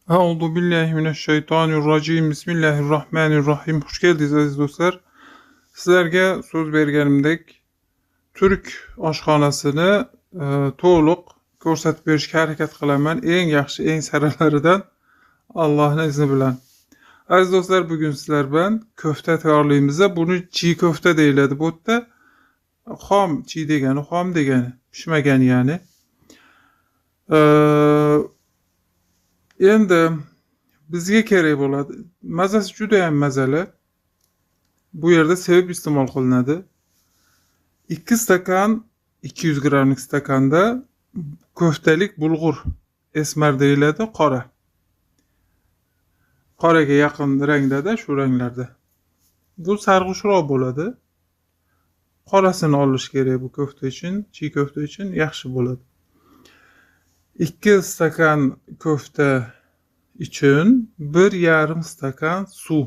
Euzu billahi mineşşeytanirracim. Bismillahirrahmanirrahim. Hoş geldiniz aziz dostlar. Sizlarga so'z berganimdek Türk oshxonasini to'liq ko'rsatib berishga harakat qilaman. Eng yaxshi, eng saralaridan Allohning izni bilan. Aziz do'stlar, bugun sizlar bilan köfte tayyorlaymiz. Buni chi köfte deyiladi. Bu yerda xom chi degani, xom degani, pishmagan ya'ni. Endi bizga kerak bo'ladi. Mazasi juda ham mazali. Bu yerda sevib iste'mol qilinadi. 2 stakan 200 gramlik stakanda köftalik bulgur esmer deyiladi, qora. Qoraga yaqin rangda, shu ranglarda. Bu sarg'ushroq bo'ladi. Qorasini olish kerak bu köfte uchun, chi köfte uchun yaxshi bo'ladi. 2 stakan köfte uchun 1,5 stakan suv,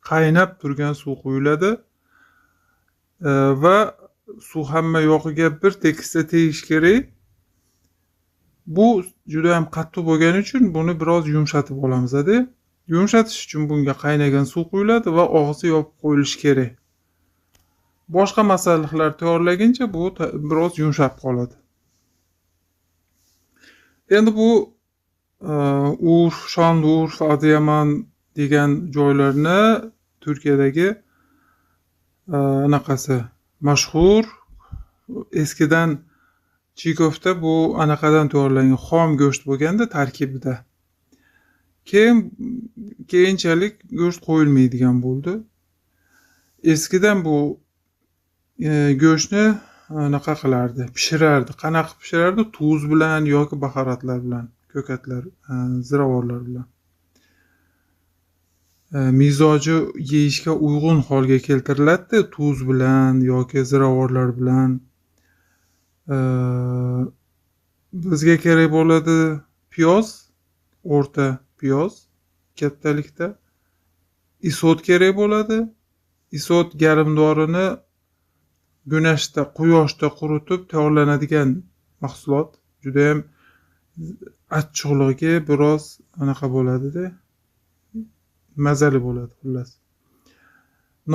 qaynab turgan suv quyiladi va suv hamma yog'iga bir tekisda tegishi kerak. Bu juda ham qattiq bo'lgani uchun buni biroz yumshatib olamiz. Yumshatish uchun bunga qaynagan suv quyiladi va og'zi yopib qo'yilishi kerak. Boshqa masalliqlar tayyorlaguncha bu biroz yumshab qoladi. Endi bu Urf, Shondurf, Adıyaman degan joylarni Turkiyadagi anaqasi mashhur. Eskidan chi köfte bu anaqadan tayyorlangan xom go'sht bo'lganda tarkibida. Keyinchalik go'sht qo'yilmaydigan bo'ldi. Eskidan bu go'shtni anaqa qilardi, pishirardi. Qanaqa pishirardi? Tuz bilan yoki bahoratlar bilan, ko'katlar, ziravorlar bilan. Mizoji yeyishga uyg'un holga keltiriladi, tuz bilan yoki ziravorlar bilan. Bizga kerak bo'ladi piyoz, o'rta piyoz kattalikda. Isot kerak bo'ladi. Isot garimdorini gunoshda, quyoshda quritib tayyorlanadigan mahsulot. Juda ham achchiqligi biroz anaqa bo'ladi-da. Mazali bo'ladi xullas.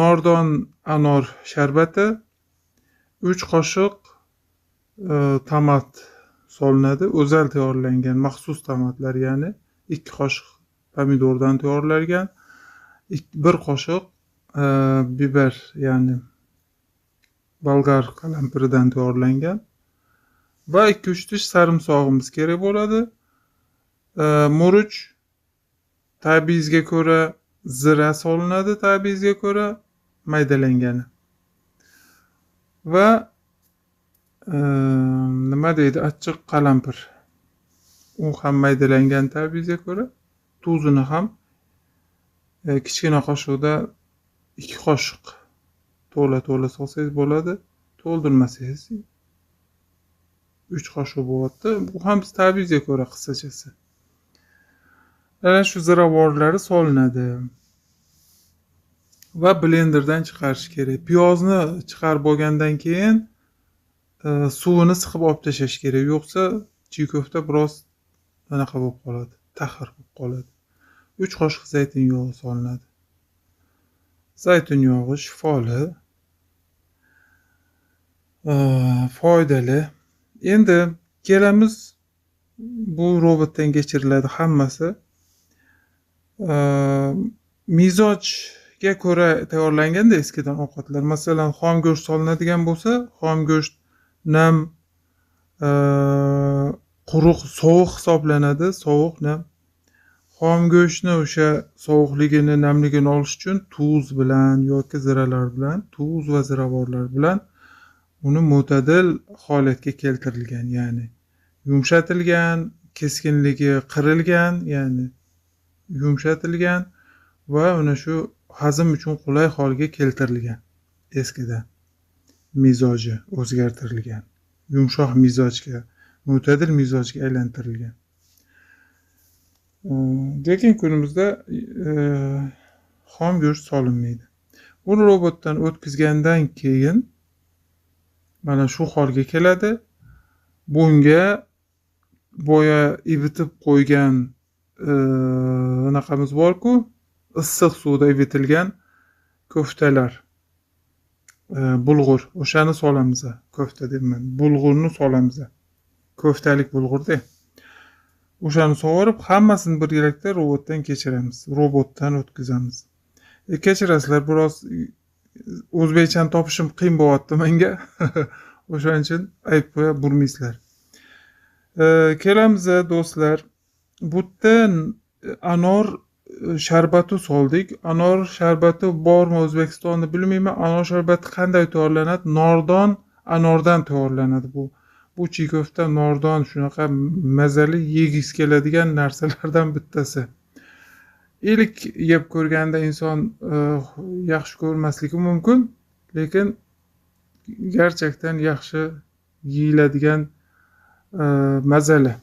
Nordon anor sharbati, 3 qoshiq tomat solinadi. O'zal tayyorlangan maxsus tomatlar, ya'ni 2 qoshiq pomidordan tayyorlangan, 1 qoshiq biber, ya'ni bolgar qalampiridan tayyorlangan va 2-3 tish sarimsog'imiz kerak bo'ladi. Murch ta'bizga ko'ra, zira solinadi ta'bizga ko'ra maydalangani. Va nima deydi, achchiq qalampir. U ham maydalangan ta'bizga ko'ra. Tuzini ham kichkina qoshiqda 2 qoshiq to'la solsangiz bo'ladi. To'ldirmasangiz 3 qoshiq bo'lyapti. Bu ham ta'bizga ko'ra qisqachasi. Ana shu ziravorlari solinadi va blenderdan chiqarish kerak. Piyozni chiqarib bo'lgandan keyin suvini siqib olib tashlash kerak. Yo'qsa chi köfte biroz anaqa bo'lib qoladi, taxir bo'lib qoladi. 3 qoshiq zaytun yog'i solinadi. Zaytun yog'i shifoli, foydali. Endi kelamiz, bu robotdan kechiriladi hammasi. Mizojga ko'ra tayyorlanganda eskidan ovqatlar, masalan, xom go'sht solinadigan bo'lsa, xom go'sht nam, quruq, sovuq hisoblanadi, sovuq nam. Xom go'shtni o'sha sovuqligini, namligini olish uchun tuz bilan yoki ziralar bilan, tuz va ziravorlar bilan uni mo'tadil holatga keltirilgan, ya'ni yumshatilgan, keskinligi qirilgan, ya'ni yumshatilgan va uni shu hazm uchun qulay holga keltirilgan. Eskidan mizoji o'zgartirilgan, yumshoq mizojga, mo'tadil mizojga aylantirilgan. Lekin kunimizda xom go'sht solinmaydi. Buni robotdan o'tkazgandan keyin mana shu holga keladi. Bunga boya ivitib qo'ygan anaqamiz bor-ku, issiq suvda ivitilgan ko'ftalar, bulg'ur, o'shani solamiz. Ko'fta deyman, bulg'urni solamiz. Ko'ftalik bulg'urda. O'shani sovurib, hammasini birgalikda robotdan kechiramiz. Robotdan o'tkazamiz. Kechirasizlar, biroz o'zbekchani topishim qiyin bo'lyapti menga. O'shaning uchun ayb qo'yib burmaysizlar. Kelamiz do'stlar. Bu yerda anor sharbati soldik. Anor sharbati bormi O'zbekistonda bilmayman. Anor sharbati qanday tayyorlanadi? Nordon anordan tayyorlanadi bu. Bu chiyko'fta nordon shunaqa mazali yegisi keladigan narsalardan bittasi. İlk yeb ko'rganda inson yaxshi ko'rmasligi mumkin, lekin gerçekten yaxshi yeyiladigan mazali.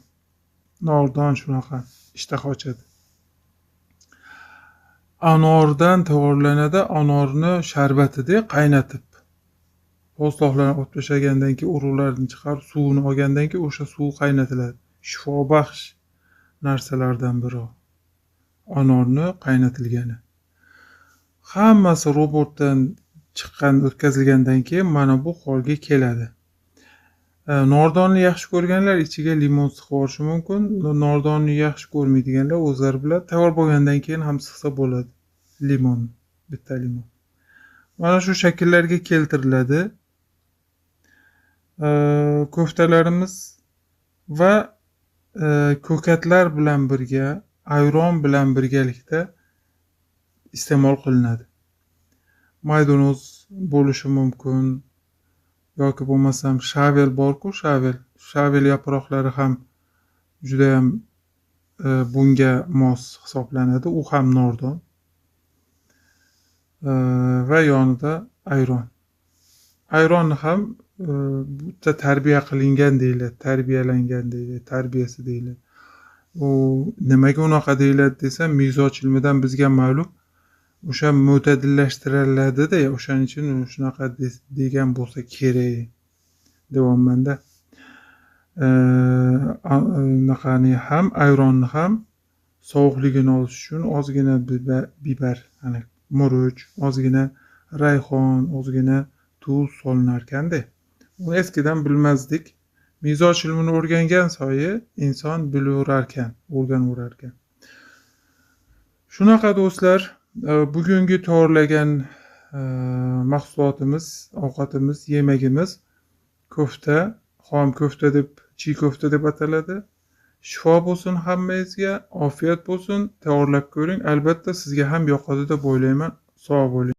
Nordon shunaqa ishtaha ochadi. Anordan tayyorlanadi. Anorni sharbatida qaynatib, po'stloqlarni olib tashlagandan keyin urug'larni chiqarib, suvini olgandan keyin o'sha suv qaynatiladi. Shifobaxsh narsalardan biri. Anorni qaynatilgani. Hammasi robotdan chiqqan, o'tkazilgandan keyin mana bu holga keladi. Nordonni yaxshi ko'rganlar ichiga limon siqib olishi mumkin. Nordonni yaxshi ko'rmaydiganlar o'zlari bilan tayyor bo'lgandan keyin ham siqsa bo'ladi. Limon, bitta limon. Mana shu shakllarga keltiriladi. Ko'ftalarimiz va ko'katlar bilan birga, ayron bilan birgalikda iste'mol qilinadi. Maydanoz bo'lishi mumkin yoki bo'lmasam shavel bor-ku, shavel yaproqlari ham juda ham bunga mos hisoblanadi. U ham nordon. Va yonida ayron. Ayronni ham bitta tarbiya qilingan deyiladi, tarbiyalangan deyiladi, tarbiyasi deyiladi. U nimaga unaqa deyiladi desam, mizoj ilmidan bizga ma'lum. O'sha mo'tadillashtiriladi-da, o'shaning uchun shunaqa degan bo'lsa kerak deyapman-da. Naqani ham ayronni ham sovuqligini olish uchun ozgina biber, hani murch, ozgina rayhon, ozgina tuz solinar ekanda. Uni eskidan bilmazdik. Mizoj ilmini o'rgangan soyi inson bilaverar ekan, o'rganaverar ekan. Shunaqa do'stlar, bugungi tayyorlagan mahsulotimiz, ovqatimiz, yemagimiz ko'fta, xom ko'fta deb, chiy ko'fta deb ataladi. Shifo bo'lsin hammangizga, ofiyat bo'lsin, tayyorlab ko'ring. Albatta sizga ham yoqadi deb o'ylayman. Sog' bo'ling.